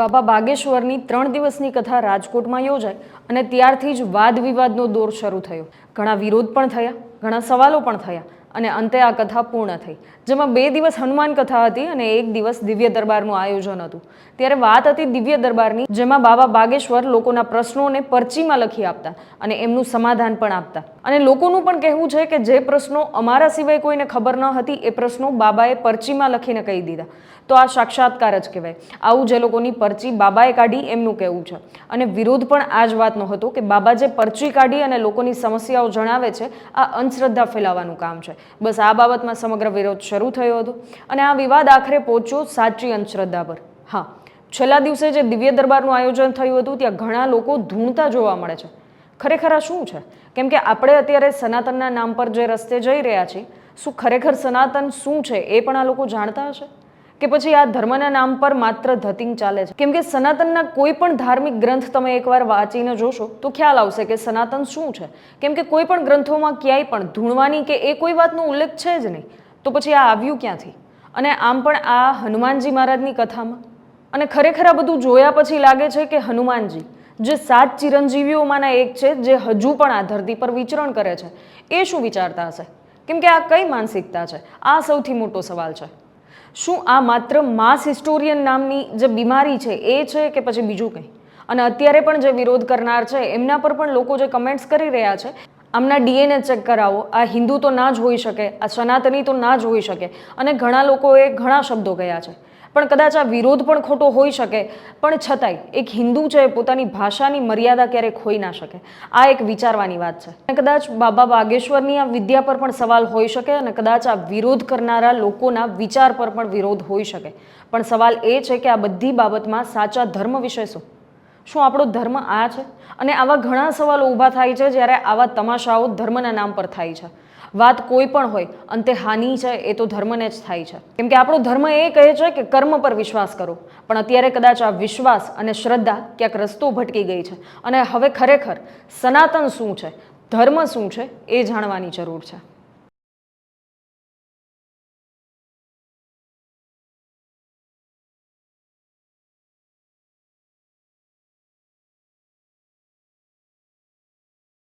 બાબા બાગેશ્વરની 3 દિવસની કથા રાજકોટમાં યોજાઈ અને ત્યારથી જ વાદ વિવાદનો દોર શરૂ થયો. ઘણા વિરોધ પણ થયા, ઘણા સવાલો પણ થયા અને અંતે આ કથા પૂર્ણ થઈ, જેમાં 2 દિવસ હનુમાન કથા હતી અને 1 દિવસ દિવ્ય દરબારનું આયોજન હતું. ત્યારે વાત હતી દિવ્ય દરબારની, જેમાં બાબા બાગેશ્વર લોકોના પ્રશ્નોને પરચીમાં લખી આપતા અને એમનું સમાધાન પણ આપતા. અને લોકોનું પણ કહેવું છે કે જે પ્રશ્નો અમારા સિવાય કોઈને ખબર ન હતી એ પ્રશ્નો બાબાએ પરચીમાં લખીને કહી દીધા. તો આ સાક્ષાત્કાર જ કહેવાય. આવું જે લોકોની પરચી બાબાએ કાઢી એમનું કહેવું છે. અને વિરોધ પણ આ જ વાતનો હતો કે બાબા જે પરચી કાઢી અને લોકોની સમસ્યાઓ જણાવે છે, આ અંધશ્રદ્ધા ફેલાવવાનું કામ છે. બસ આ બાબતમાં સમગ્ર વિરોધ શરૂ થયો હતો અને આ વિવાદ આખરે પહોંચ્યો સાચી અંધશ્રદ્ધા પર. હા, છેલ્લા દિવસે જે દિવ્ય દરબારનું આયોજન થયું હતું ત્યાં ઘણા લોકો ધૂણતા જોવા મળે છે. ખરેખર આ શું છે? કેમ કે આપણે અત્યારે સનાતનના નામ પર જે રસ્તે જઈ રહ્યા છીએ, શું ખરેખર સનાતન શું છે એ પણ આ લોકો જાણતા હશે? કે પછી આ ધર્મના નામ પર માત્ર ધતિંગ ચાલે છે? કેમ કે સનાતનના કોઈ પણ ધાર્મિક ગ્રંથ તમે એકવાર વાંચીને જોશો તો ખ્યાલ આવશે કે સનાતન શું છે. કેમ કે કોઈ પણ ગ્રંથોમાં ક્યાંય પણ ધૂણવાની કે એ કોઈ વાતનો ઉલ્લેખ છે જ નહીં. તો પછી આ આવ્યું ક્યાંથી? અને આમ પણ આ હનુમાનજી મહારાજની કથામાં. અને ખરેખર આ બધું જોયા પછી લાગે છે કે હનુમાનજી જે 7 ચિરંજીવીઓમાંના એક છે, જે હજુ પણ આ ધરતી પર વિચરણ કરે છે, એ શું વિચારતા હશે? કેમ કે આ કઈ માનસિકતા છે? આ સૌથી મોટો સવાલ છે. શું આ માત્ર માસ હિસ્ટોરિયન નામની જે બીમારી છે એ છે કે પછી બીજું કંઈ? અને અત્યારે પણ જે વિરોધ કરનાર છે એમના પર પણ લોકો જે કમેન્ટ્સ કરી રહ્યા છે, આમના DNA ચેક કરાવો, આ હિન્દુ તો ના જ હોઈ શકે, આ સનાતની તો ના જ હોઈ શકે, અને ઘણા લોકોએ ઘણા શબ્દો કહ્યા છે. પણ કદાચ આ વિરોધ પણ ખોટો હોઈ શકે, પણ છતાંય એક હિન્દુ છે પોતાની ભાષાની મર્યાદા ક્યારેય ખોઈ ના શકે. આ એક વિચારવાની વાત છે. અને કદાચ બાબા બાગેશ્વરની આ વિદ્યા પર પણ સવાલ હોઈ શકે અને કદાચ આ વિરોધ કરનારા લોકોના વિચાર પર પણ વિરોધ હોઈ શકે. પણ સવાલ એ છે કે આ બધી બાબતમાં સાચા ધર્મ વિશે શું? શું આપણો ધર્મ આ છે? અને આવા ઘણા સવાલો ઊભા થાય છે જ્યારે આવા તમાશાઓ ધર્મના નામ પર થાય છે. વાત કોઈ પણ હોય, અંતે હાનિ છે એ તો ધર્મને જ થાય છે. કેમ કે આપણો ધર્મ એ કહે છે કે કર્મ પર વિશ્વાસ કરો. પણ અત્યારે કદાચ આ વિશ્વાસ અને શ્રદ્ધા ક્યાંક રસ્તો ભટકી ગઈ છે અને હવે ખરેખર સનાતન શું છે, ધર્મ શું છે એ જાણવાની જરૂર છે.